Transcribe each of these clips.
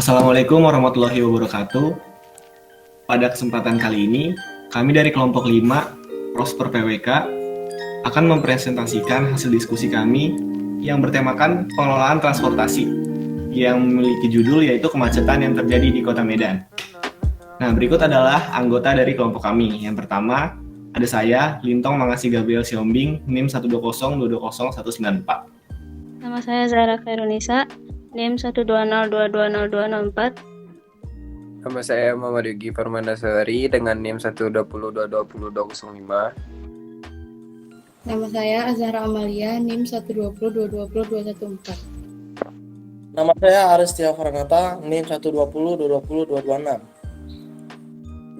Assalamualaikum warahmatullahi wabarakatuh. Pada kesempatan kali ini, kami dari kelompok 5 Prosper PWK akan mempresentasikan hasil diskusi kami yang bertemakan pengelolaan transportasi yang memiliki judul yaitu kemacetan yang terjadi di Kota Medan. Nah, berikut adalah anggota dari kelompok kami. Yang pertama, ada saya, Lintong Mangasi Gabriel Siombing, NIM 120220194. Nama saya Zahra Khairunisa, NIM 120220204. Nama saya Muhammad Yogi Permandasari dengan NIM 120220205. Nama saya Azhara Amalia, NIM 120220214. Nama saya Aristia Farnata, NIM 120220226.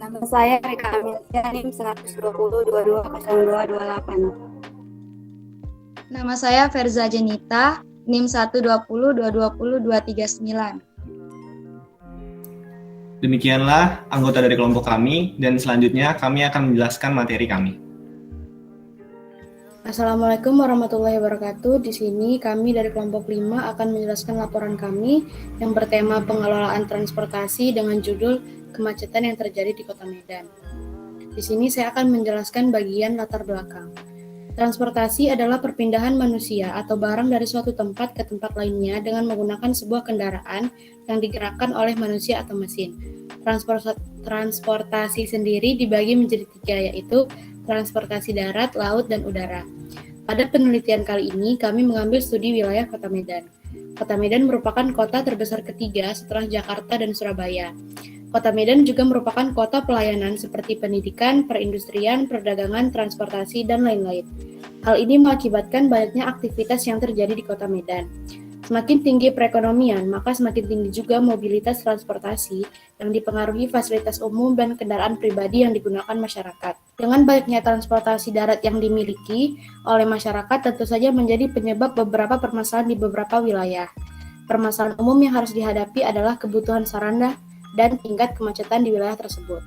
Nama saya Rika Amelia, NIM 120220228. Nama saya Ferza Jenita, NIM 120220239. Demikianlah anggota dari kelompok kami, dan selanjutnya kami akan menjelaskan materi kami. Assalamualaikum warahmatullahi wabarakatuh. Di sini kami dari kelompok 5 akan menjelaskan laporan kami yang bertema pengelolaan transportasi dengan judul kemacetan yang terjadi di Kota Medan. Di sini saya akan menjelaskan bagian latar belakang. Transportasi adalah perpindahan manusia atau barang dari suatu tempat ke tempat lainnya dengan menggunakan sebuah kendaraan yang digerakkan oleh manusia atau mesin. Transportasi sendiri dibagi menjadi 3, yaitu transportasi darat, laut, dan udara. Pada penelitian kali ini, kami mengambil studi wilayah Kota Medan. Kota Medan merupakan kota terbesar ketiga setelah Jakarta dan Surabaya. Kota Medan juga merupakan kota pelayanan seperti pendidikan, perindustrian, perdagangan, transportasi, dan lain-lain. Hal ini mengakibatkan banyaknya aktivitas yang terjadi di Kota Medan. Semakin tinggi perekonomian, maka semakin tinggi juga mobilitas transportasi yang dipengaruhi fasilitas umum dan kendaraan pribadi yang digunakan masyarakat. Dengan banyaknya transportasi darat yang dimiliki oleh masyarakat tentu saja menjadi penyebab beberapa permasalahan di beberapa wilayah. Permasalahan umum yang harus dihadapi adalah kebutuhan sarana dan tingkat kemacetan di wilayah tersebut.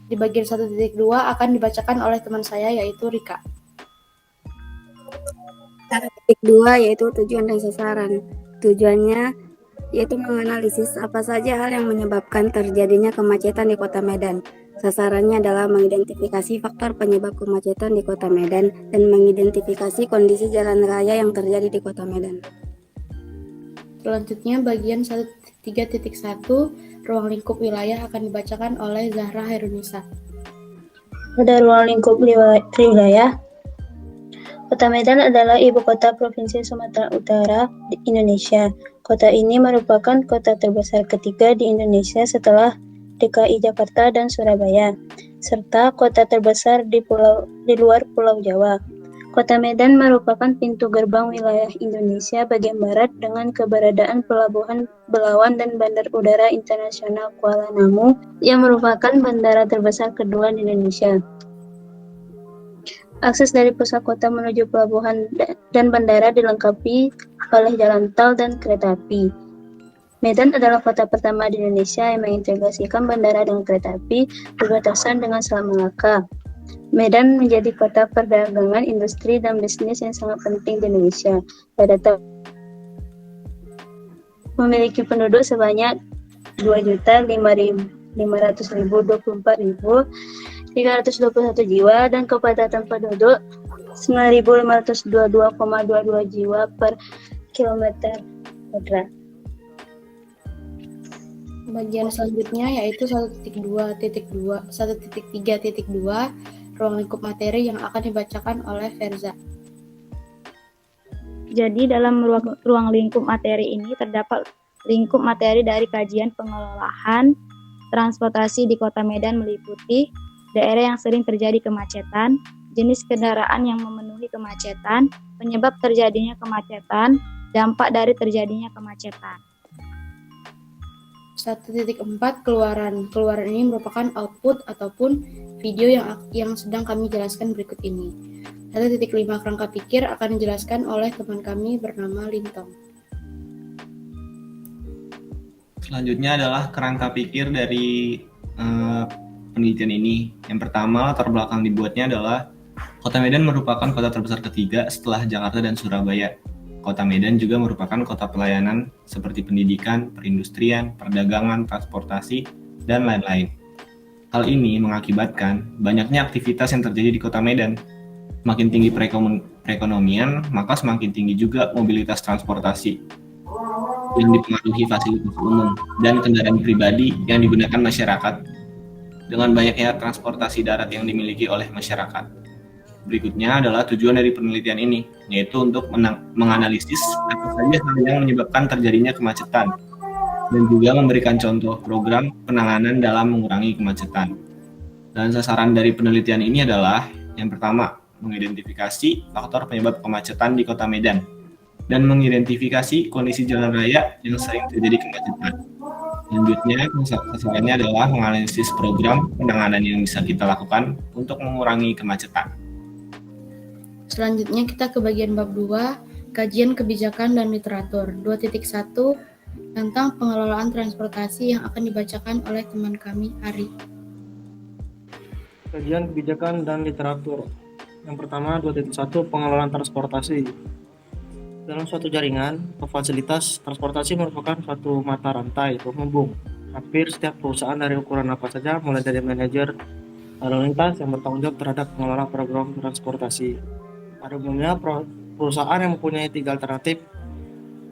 Di bagian 1.2 akan dibacakan oleh teman saya yaitu Rika. 1.2 yaitu tujuan dan sasaran. Tujuannya yaitu menganalisis apa saja hal yang menyebabkan terjadinya kemacetan di Kota Medan. Sasarannya adalah mengidentifikasi faktor penyebab kemacetan di Kota Medan dan mengidentifikasi kondisi jalan raya yang terjadi di Kota Medan. Selanjutnya bagian 1.3.1 ruang lingkup wilayah akan dibacakan oleh Zahra Khairunisa. Pada ruang lingkup wilayah, Kota Medan adalah ibu kota Provinsi Sumatera Utara di Indonesia. Kota ini merupakan kota terbesar ketiga di Indonesia setelah DKI Jakarta dan Surabaya, serta kota terbesar di luar Pulau Jawa. Kota Medan merupakan pintu gerbang wilayah Indonesia bagian barat dengan keberadaan Pelabuhan Belawan dan Bandar Udara Internasional Kuala Namu yang merupakan bandara terbesar kedua di Indonesia. Akses dari pusat kota menuju pelabuhan dan bandara dilengkapi oleh jalan tol dan kereta api. Medan adalah kota pertama di Indonesia yang mengintegrasikan bandara dengan kereta api berbatasan dengan Selat Malaka. Medan menjadi kota perdagangan, industri, dan bisnis yang sangat penting di Indonesia. Pada tahun memiliki penduduk sebanyak 2.500.024.321 jiwa dan kepadatan penduduk 9.522,22 jiwa per kilometer kuadrat. Bagian selanjutnya yaitu 1.3.2 ruang lingkup materi yang akan dibacakan oleh Ferza. Jadi dalam ruang lingkup materi ini terdapat lingkup materi dari kajian pengelolaan transportasi di Kota Medan meliputi daerah yang sering terjadi kemacetan, jenis kendaraan yang memenuhi kemacetan, penyebab terjadinya kemacetan, dampak dari terjadinya kemacetan. 1.4 keluaran. Keluaran ini merupakan output ataupun video yang sedang kami jelaskan berikut ini. 1.5 kerangka pikir akan dijelaskan oleh teman kami bernama Lintong. Selanjutnya adalah kerangka pikir dari penelitian ini. Yang pertama, latar belakang dibuatnya adalah Kota Medan merupakan kota terbesar ketiga setelah Jakarta dan Surabaya. Kota Medan juga merupakan kota pelayanan seperti pendidikan, perindustrian, perdagangan, transportasi, dan lain-lain. Hal ini mengakibatkan banyaknya aktivitas yang terjadi di Kota Medan. Semakin tinggi perekonomian, maka semakin tinggi juga mobilitas transportasi yang dipengaruhi fasilitas umum dan kendaraan pribadi yang digunakan masyarakat dengan banyaknya transportasi darat yang dimiliki oleh masyarakat. Berikutnya adalah tujuan dari penelitian ini, yaitu untuk menganalisis apa saja hal yang menyebabkan terjadinya kemacetan dan juga memberikan contoh program penanganan dalam mengurangi kemacetan. Dan sasaran dari penelitian ini adalah yang pertama, mengidentifikasi faktor penyebab kemacetan di Kota Medan dan mengidentifikasi kondisi jalan raya yang sering terjadi kemacetan. Selanjutnya, sasarannya adalah menganalisis program penanganan yang bisa kita lakukan untuk mengurangi kemacetan. Selanjutnya kita ke bagian bab 2, kajian kebijakan dan literatur. 2.1 tentang pengelolaan transportasi yang akan dibacakan oleh teman kami, Ari. Kajian kebijakan dan literatur. Yang pertama 2.1 pengelolaan transportasi. Dalam suatu jaringan atau fasilitas, transportasi merupakan suatu mata rantai penghubung. Hampir setiap perusahaan dari ukuran apa saja, mulai dari manajer lalu lintas yang bertanggung jawab terhadap pengelola program transportasi. Pada umumnya, perusahaan yang mempunyai 3 alternatif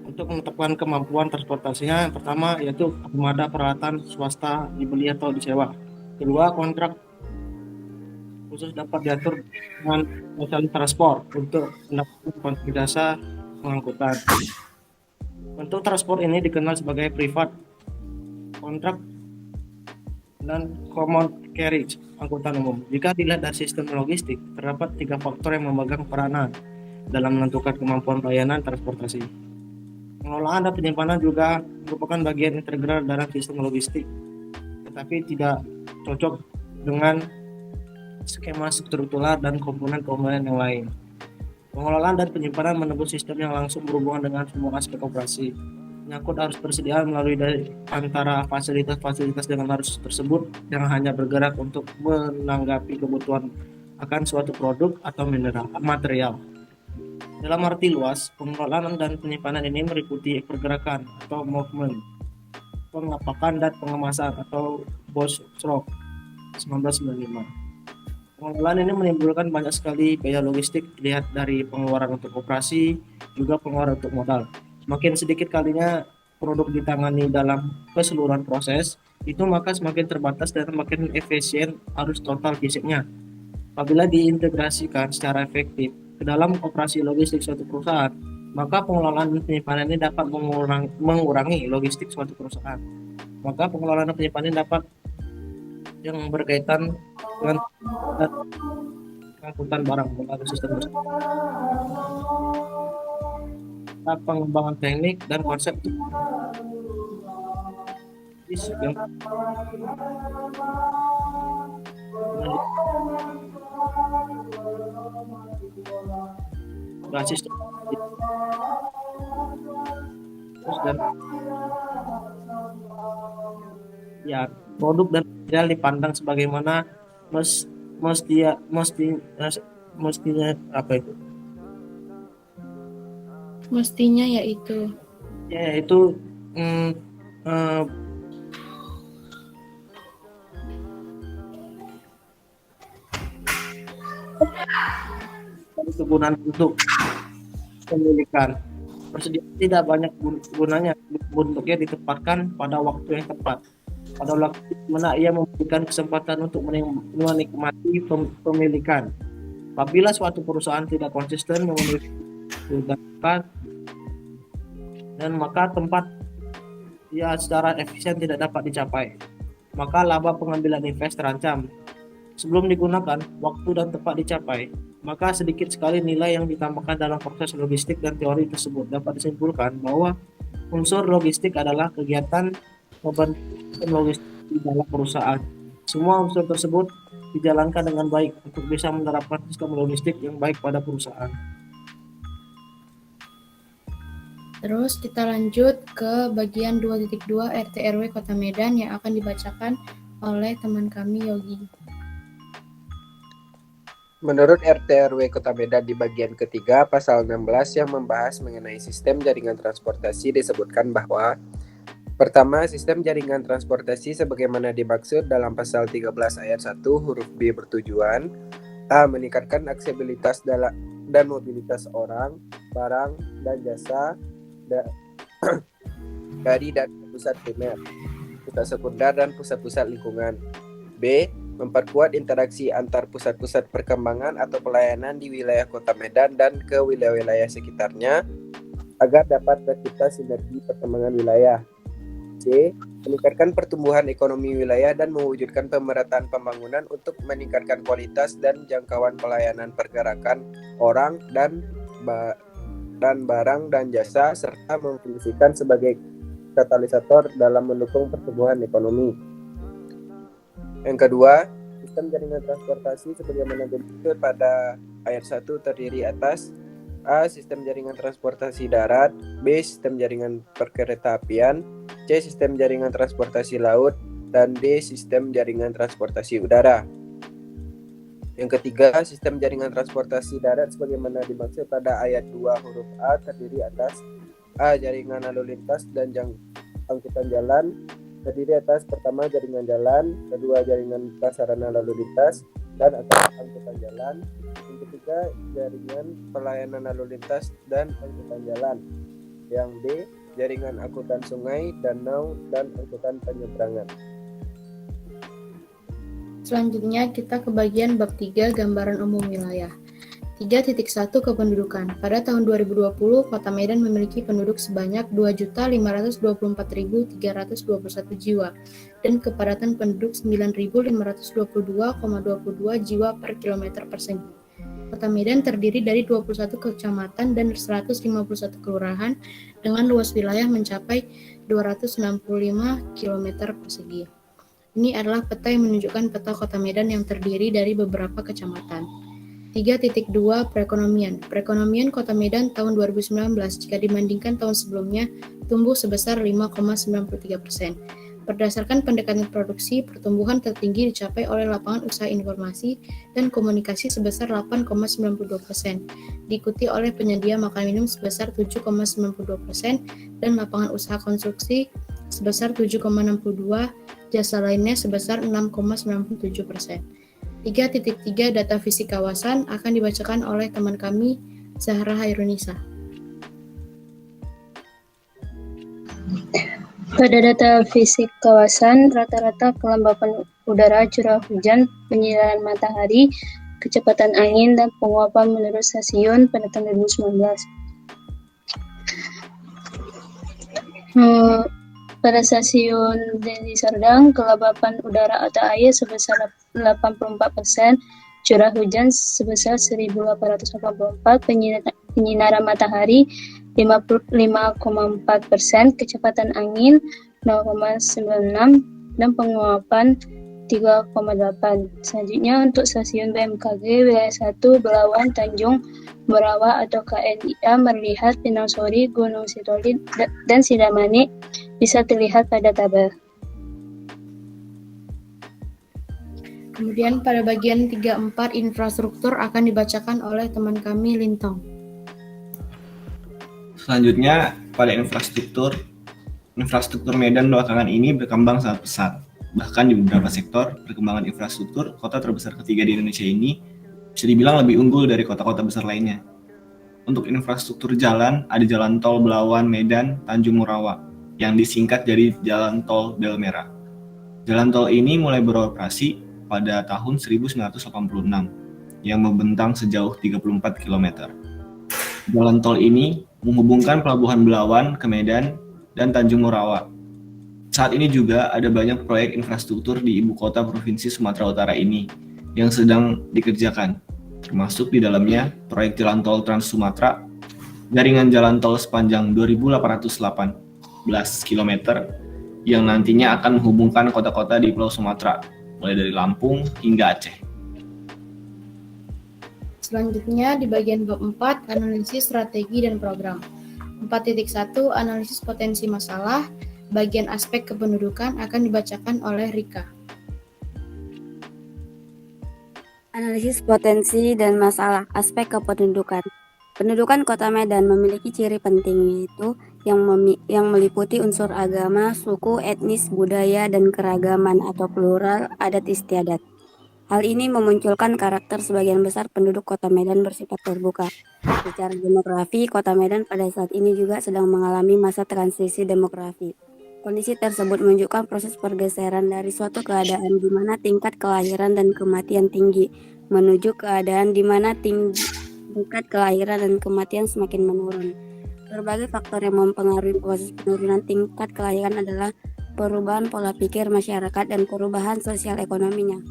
untuk menetapkan kemampuan transportasinya. Yang pertama yaitu armada peralatan swasta dibeli atau disewa. Kedua, kontrak khusus dapat diatur dengan spesialis transport untuk mendapatkan jasa pengangkutan. Bentuk transport ini dikenal sebagai privat, kontrak, dan common carriage, angkutan umum. Jika dilihat dari sistem logistik, terdapat 3 faktor yang memegang peranan dalam menentukan kemampuan pelayanan transportasi. Pengelolaan dan penyimpanan juga merupakan bagian integral dalam sistem logistik, tetapi tidak cocok dengan skema struktural dan komponen-komponen yang lain. Pengelolaan dan penyimpanan menembus sistem yang langsung berhubungan dengan semua aspek operasi. Penyangkut arus persediaan melalui dari antara fasilitas-fasilitas dengan arus tersebut yang hanya bergerak untuk menanggapi kebutuhan akan suatu produk atau material. Dalam arti luas, pengelolaan dan penyimpanan ini meliputi pergerakan atau movement, pengapakan dan pengemasan atau Bosrock 1995. Pengelolaan ini menimbulkan banyak sekali biaya logistik, dilihat dari pengeluaran untuk operasi, juga pengeluaran untuk modal. Semakin sedikit kalinya produk ditangani dalam keseluruhan proses, itu maka semakin terbatas dan semakin efisien arus total fisiknya. Apabila diintegrasikan secara efektif ke dalam operasi logistik suatu perusahaan, maka pengelolaan dan penyimpanan ini dapat mengurangi logistik suatu perusahaan. Maka pengelolaan dan penyimpanan ini dapat yang berkaitan dengan angkutan barang melalui sistem tersebut. Pengembangan teknik dan konsep yang basis dan ya produk dan material dipandang sebagaimana mestinya apa itu? Mestinya yaitu Yaitu kegunaan untuk pemilikan. Persediaan tidak banyak gunanya bentuknya ditempatkan pada waktu yang tepat. Pada waktu mana ia memberikan kesempatan untuk menikmati pemilikan. Apabila suatu perusahaan tidak konsisten memiliki tindakan dan maka tempat ia secara efisien tidak dapat dicapai, maka laba pengambilan invest terancam. Sebelum digunakan, waktu dan tempat dicapai, maka sedikit sekali nilai yang ditambahkan dalam proses logistik dan teori tersebut. Dapat disimpulkan bahwa unsur logistik adalah kegiatan pembentukan logistik di dalam perusahaan. Semua unsur tersebut dijalankan dengan baik untuk bisa menerapkan sistem logistik yang baik pada perusahaan. Terus kita lanjut ke bagian 2.2 RT RW Kota Medan yang akan dibacakan oleh teman kami Yogi. Menurut RT/RW Kota Medan di bagian ketiga pasal 16 yang membahas mengenai sistem jaringan transportasi disebutkan bahwa pertama, sistem jaringan transportasi sebagaimana dimaksud dalam pasal 13 ayat 1 huruf B bertujuan A. Meningkatkan aksesibilitas dan mobilitas orang, barang, dan jasa dari dan pusat primer, pusat sekunder, dan pusat-pusat lingkungan. B. Memperkuat interaksi antar pusat-pusat perkembangan atau pelayanan di wilayah Kota Medan dan ke wilayah-wilayah sekitarnya agar dapat tercipta sinergi perkembangan wilayah. C. Meningkatkan pertumbuhan ekonomi wilayah dan mewujudkan pemerataan pembangunan untuk meningkatkan kualitas dan jangkauan pelayanan pergerakan orang dan barang dan jasa serta memfungsikan sebagai katalisator dalam mendukung pertumbuhan ekonomi. Yang kedua, sistem jaringan transportasi sebagaimana dimaksud pada ayat 1 terdiri atas A. Sistem jaringan transportasi darat, B. Sistem jaringan perkeretaapian, C. Sistem jaringan transportasi laut, dan D. Sistem jaringan transportasi udara. Yang ketiga, sistem jaringan transportasi darat sebagaimana dimaksud pada ayat 2 huruf A terdiri atas A. Jaringan lalu lintas dan angkutan jalan, terdiri atas pertama jaringan jalan, kedua jaringan prasarana lalu lintas dan angkutan jalan, yang ketiga jaringan pelayanan lalu lintas dan angkutan jalan, yang D jaringan angkutan sungai, danau, dan angkutan penyeberangan. Selanjutnya kita ke bagian bab 3 gambaran umum wilayah. 3.1 Kependudukan. Pada tahun 2020, Kota Medan memiliki penduduk sebanyak 2.524.321 jiwa dan kepadatan penduduk 9.522,22 jiwa per kilometer persegi. Kota Medan terdiri dari 21 kecamatan dan 151 kelurahan dengan luas wilayah mencapai 265 km persegi. Ini adalah peta yang menunjukkan peta Kota Medan yang terdiri dari beberapa kecamatan. 3.2 Perekonomian. Perekonomian Kota Medan tahun 2019 jika dibandingkan tahun sebelumnya tumbuh sebesar 5,93%. Berdasarkan pendekatan produksi, pertumbuhan tertinggi dicapai oleh lapangan usaha informasi dan komunikasi sebesar 8,92%, diikuti oleh penyedia makan minum sebesar 7,92% dan lapangan usaha konstruksi sebesar 7,62%, jasa lainnya sebesar 6,97%. 3.3 Data fisik kawasan akan dibacakan oleh teman kami, Zahra Hairunisa. Pada data fisik kawasan, rata-rata kelembapan udara, curah hujan, penyinaran matahari, kecepatan angin, dan penguapan menurut stasiun pada tahun 2019. Pada stasiun Deli Serdang, kelembapan udara atau air sebesar 84%, curah hujan sebesar 1.884, penyinaran matahari 55,4%, kecepatan angin 0,96, dan penguapan 3,8. Selanjutnya untuk stasiun BMKG wilayah 1 Belawan, Tanjung Merawa atau KNIA melihat Pinang Sori, Gunung Sitoli, dan Sidamani bisa terlihat pada tabel. Kemudian pada bagian 3.4 infrastruktur akan dibacakan oleh teman kami Lintong. Selanjutnya pada infrastruktur Medan belakangan ini berkembang sangat pesat. Bahkan di beberapa sektor, perkembangan infrastruktur kota terbesar ketiga di Indonesia ini bisa dibilang lebih unggul dari kota-kota besar lainnya. Untuk infrastruktur jalan, ada jalan tol Belawan Medan Tanjung Merawa yang disingkat jadi Jalan Tol Belmera. Jalan tol ini mulai beroperasi pada tahun 1986 yang membentang sejauh 34 km. Jalan tol ini menghubungkan Pelabuhan Belawan ke Medan dan Tanjung Merawa. Saat ini juga ada banyak proyek infrastruktur di ibu kota Provinsi Sumatera Utara ini yang sedang dikerjakan, termasuk di dalamnya proyek jalan tol Trans Sumatera, jaringan jalan tol sepanjang 2.818 km yang nantinya akan menghubungkan kota-kota di Pulau Sumatera, mulai dari Lampung hingga Aceh. Selanjutnya di bagian bab 4, analisis strategi dan program. 4.1 Analisis potensi masalah, bagian aspek kependudukan akan dibacakan oleh Rika. Analisis potensi dan masalah aspek kependudukan. Pendudukan Kota Medan memiliki ciri penting yaitu yang meliputi unsur agama, suku, etnis, budaya, dan keragaman atau plural adat istiadat. Hal ini memunculkan karakter sebagian besar penduduk Kota Medan bersifat terbuka. Secara demografi, Kota Medan pada saat ini juga sedang mengalami masa transisi demografi. Kondisi tersebut menunjukkan proses pergeseran dari suatu keadaan di mana tingkat kelahiran dan kematian tinggi menuju keadaan di mana tingkat kelahiran dan kematian semakin menurun. Berbagai faktor yang mempengaruhi proses penurunan tingkat kelahiran adalah perubahan pola pikir masyarakat dan perubahan sosial ekonominya.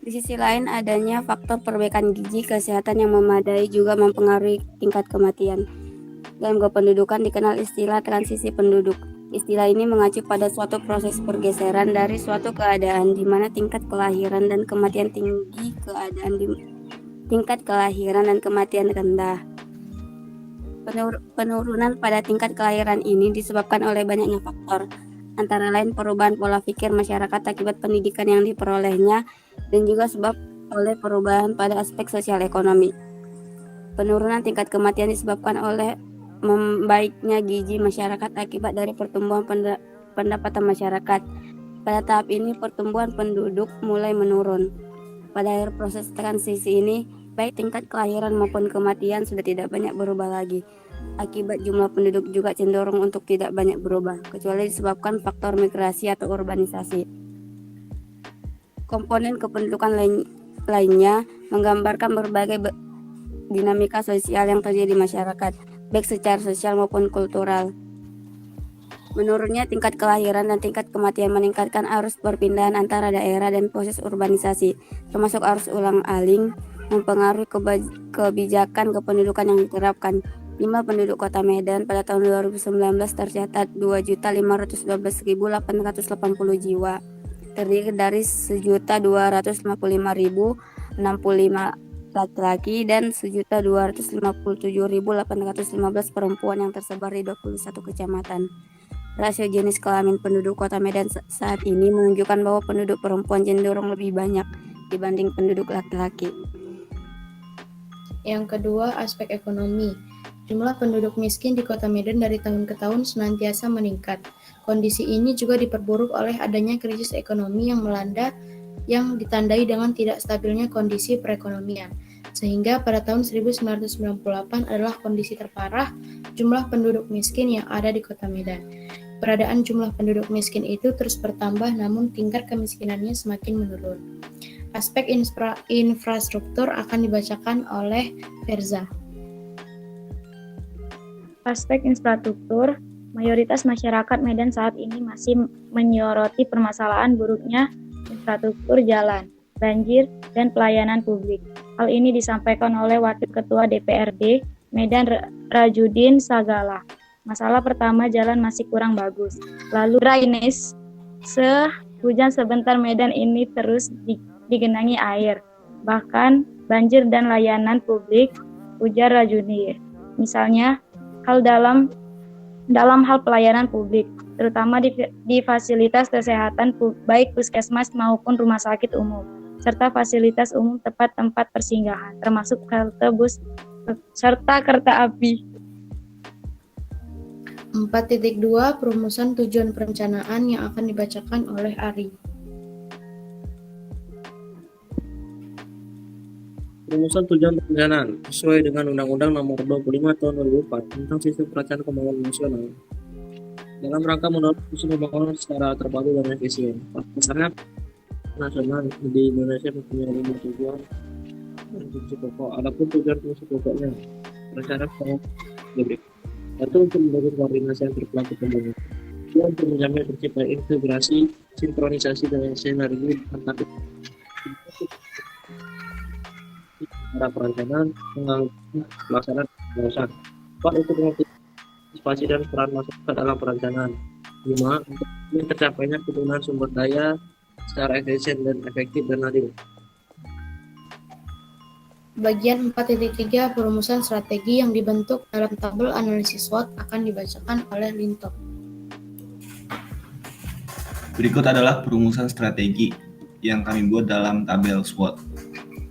Di sisi lain, adanya faktor perbaikan gizi kesehatan yang memadai juga mempengaruhi tingkat kematian. Dalam kependudukan dikenal istilah transisi penduduk. Istilah ini mengacu pada suatu proses pergeseran dari suatu keadaan di mana tingkat kelahiran dan kematian tinggi keadaan di tingkat kelahiran dan kematian rendah. Penurunan pada tingkat kelahiran ini disebabkan oleh banyaknya faktor, antara lain perubahan pola pikir masyarakat akibat pendidikan yang diperolehnya dan juga sebab oleh perubahan pada aspek sosial ekonomi. Penurunan tingkat kematian disebabkan oleh membaiknya gizi masyarakat akibat dari pertumbuhan pendapatan masyarakat. Pada tahap ini pertumbuhan penduduk mulai menurun. Pada akhir proses transisi ini, baik tingkat kelahiran maupun kematian sudah tidak banyak berubah lagi. Akibat jumlah penduduk juga cenderung untuk tidak banyak berubah, kecuali disebabkan faktor migrasi atau urbanisasi. Komponen kependudukan lainnya menggambarkan berbagai dinamika sosial yang terjadi di masyarakat, baik secara sosial maupun kultural. Menurunnya tingkat kelahiran dan tingkat kematian meningkatkan arus perpindahan antara daerah dan proses urbanisasi, termasuk arus ulang-alik, mempengaruhi kebijakan kependudukan yang diterapkan. Jumlah penduduk Kota Medan pada tahun 2019 tercatat 2.512.880 jiwa, terdiri dari 1.255.065 laki-laki dan 1.257.815 perempuan yang tersebar di 21 kecamatan. Rasio jenis kelamin penduduk Kota Medan saat ini menunjukkan bahwa penduduk perempuan cenderung lebih banyak dibanding penduduk laki-laki. Yang kedua, aspek ekonomi. Jumlah penduduk miskin di Kota Medan dari tahun ke tahun senantiasa meningkat. Kondisi ini juga diperburuk oleh adanya krisis ekonomi yang melanda yang ditandai dengan tidak stabilnya kondisi perekonomian, sehingga pada tahun 1998 adalah kondisi terparah jumlah penduduk miskin yang ada di Kota Medan. Peradaan jumlah penduduk miskin itu terus bertambah, namun tingkat kemiskinannya semakin menurun. Aspek infrastruktur akan dibacakan oleh Verza. Aspek infrastruktur, mayoritas masyarakat Medan saat ini masih menyoroti permasalahan buruknya infrastruktur jalan, banjir, dan pelayanan publik. Hal ini disampaikan oleh Wakil Ketua DPRD Medan Rajudin Sagala. Masalah pertama, jalan masih kurang bagus. Lalu drainase, hujan sebentar Medan ini terus digenangi air. Bahkan banjir dan layanan publik, ujar Rajudin. Misalnya, dalam hal pelayanan publik, terutama di fasilitas kesehatan baik puskesmas maupun rumah sakit umum, serta fasilitas umum tempat persinggahan, termasuk halte bus serta kereta api. 4.2 Perumusan tujuan perencanaan yang akan dibacakan oleh Ari. Perumusan tujuan perencanaan sesuai dengan Undang-Undang Nomor 25 Tahun 2004 tentang Sistem Perencanaan Pembangunan Nasional dalam rangka mendorong pembangunan secara terpadu dan efisien. Dasarnya nasional di Indonesia mempunyai 5 tujuan dan fungsi pokok. Adapun tujuan fungsi pokoknya perencanaan pembangunan publik. Satu, untuk mendukung koordinasi antar pelaku pembangunan. Dua, untuk menjamin tercipta integrasi, sinkronisasi dan sinergi antar perencanaan, pelaksanaan pengawasan. 4, untuk mengantisipasi dan peran masyarakat dalam perencanaan. 5, untuk tercapainya penggunaan sumber daya secara efisien dan efektif dan adil. Bagian 4.3 Perumusan strategi yang dibentuk dalam tabel analisis SWOT akan dibacakan oleh Linto. Berikut adalah perumusan strategi yang kami buat dalam tabel SWOT.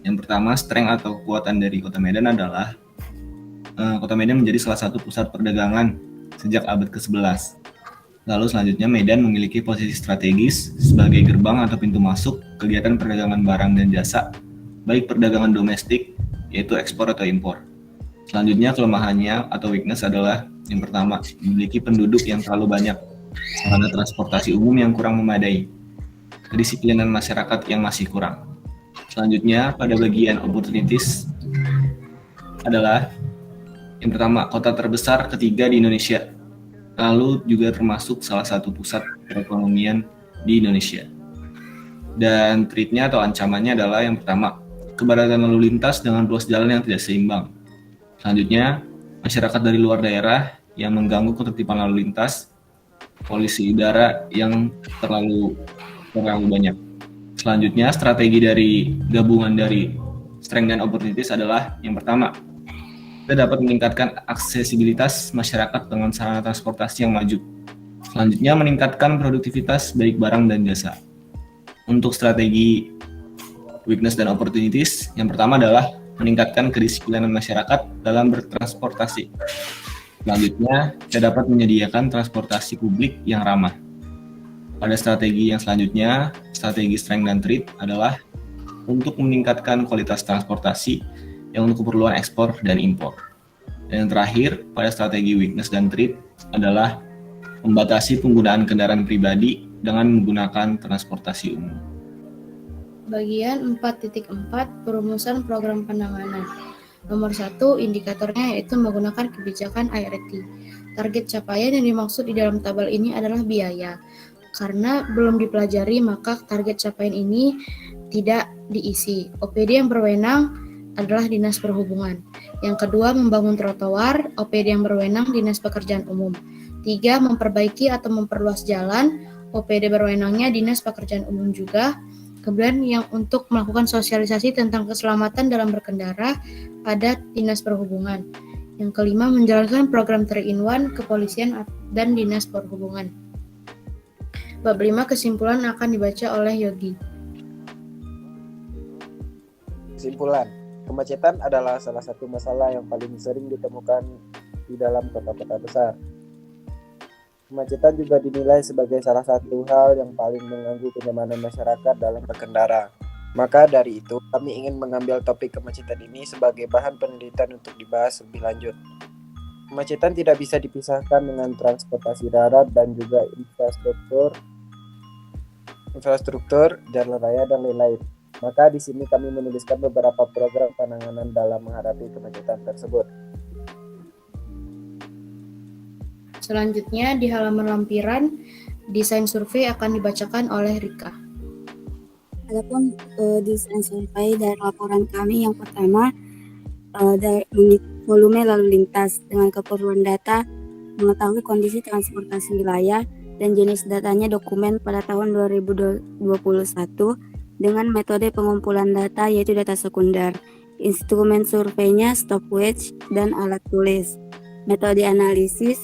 Yang pertama, strength atau kekuatan dari Kota Medan adalah Kota Medan menjadi salah satu pusat perdagangan sejak abad ke-11. Lalu selanjutnya, Medan memiliki posisi strategis sebagai gerbang atau pintu masuk kegiatan perdagangan barang dan jasa, baik perdagangan domestik, yaitu ekspor atau impor. Selanjutnya, kelemahannya atau weakness adalah yang pertama, memiliki penduduk yang terlalu banyak, sarana transportasi umum yang kurang memadai, kedisiplinan masyarakat yang masih kurang. Selanjutnya, pada bagian opportunities adalah yang pertama, kota terbesar ketiga di Indonesia, lalu juga termasuk salah satu pusat perekonomian di Indonesia. Dan threat-nya atau ancamannya adalah yang pertama, kepadatan lalu lintas dengan ruas jalan yang tidak seimbang. Selanjutnya, masyarakat dari luar daerah yang mengganggu ketertiban lalu lintas, polusi udara yang terlalu banyak. Selanjutnya, strategi dari gabungan dari strength dan opportunities adalah yang pertama, kita dapat meningkatkan aksesibilitas masyarakat dengan sarana transportasi yang maju. Selanjutnya, meningkatkan produktivitas baik barang dan jasa. Untuk strategi weakness dan opportunities, yang pertama adalah meningkatkan kedisiplinan masyarakat dalam bertransportasi. Selanjutnya, kita dapat menyediakan transportasi publik yang ramah. Pada strategi yang selanjutnya, strategi strength dan threat adalah untuk meningkatkan kualitas transportasi yang untuk keperluan ekspor dan impor. Dan yang terakhir, pada strategi weakness dan threat adalah membatasi penggunaan kendaraan pribadi dengan menggunakan transportasi umum. Bagian 4.4 perumusan program penanganan. Nomor 1, indikatornya yaitu menggunakan kebijakan IRT. Target capaian yang dimaksud di dalam tabel ini adalah biaya. Karena belum dipelajari, maka target capaian ini tidak diisi. OPD yang berwenang adalah Dinas Perhubungan. Yang kedua, membangun trotoar, OPD yang berwenang Dinas Pekerjaan Umum. 3, memperbaiki atau memperluas jalan, OPD berwenangnya Dinas Pekerjaan Umum juga. Kemudian yang untuk melakukan sosialisasi tentang keselamatan dalam berkendara ada Dinas Perhubungan. Yang kelima, menjalankan program 3-in-1 Kepolisian dan Dinas Perhubungan. Bab 5, kesimpulan akan dibaca oleh Yogi. Kesimpulan, kemacetan adalah salah satu masalah yang paling sering ditemukan di dalam kota-kota besar. Kemacetan juga dinilai sebagai salah satu hal yang paling mengganggu kenyamanan masyarakat dalam berkendara. Maka dari itu, kami ingin mengambil topik kemacetan ini sebagai bahan penelitian untuk dibahas lebih lanjut. Kemacetan tidak bisa dipisahkan dengan transportasi darat dan juga infrastruktur, jalan raya, dan lain-lain. Maka di sini kami menuliskan beberapa program penanganan dalam menghadapi kemacetan tersebut. Selanjutnya, di halaman lampiran, desain survei akan dibacakan oleh Rika. Adapun desain survei dari laporan kami yang pertama dari volume lalu lintas dengan keperluan data mengetahui kondisi transportasi wilayah dan jenis datanya dokumen pada tahun 2021 dengan metode pengumpulan data yaitu data sekunder. Instrumen surveinya stopwatch dan alat tulis. Metode analisis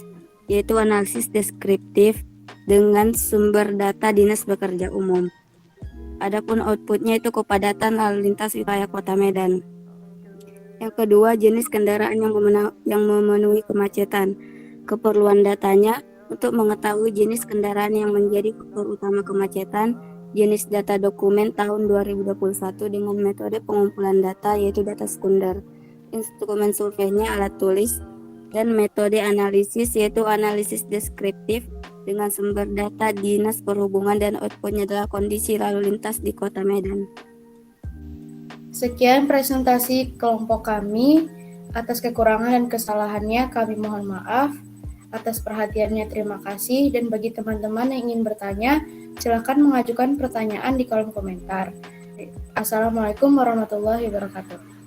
yaitu analisis deskriptif dengan sumber data Dinas Pekerjaan Umum. Adapun outputnya itu kepadatan lalu lintas wilayah Kota Medan. Yang kedua, jenis kendaraan yang memenuhi kemacetan. Keperluan datanya untuk mengetahui jenis kendaraan yang menjadi faktor utama kemacetan, jenis data dokumen tahun 2021 dengan metode pengumpulan data yaitu data sekunder. Instrumen surveinya alat tulis dan metode analisis yaitu analisis deskriptif dengan sumber data Dinas Perhubungan dan outputnya adalah kondisi lalu lintas di Kota Medan. Sekian presentasi kelompok kami. Atas kekurangan dan kesalahannya kami mohon maaf. Atas perhatiannya terima kasih, dan bagi teman-teman yang ingin bertanya, silakan mengajukan pertanyaan di kolom komentar. Assalamualaikum warahmatullahi wabarakatuh.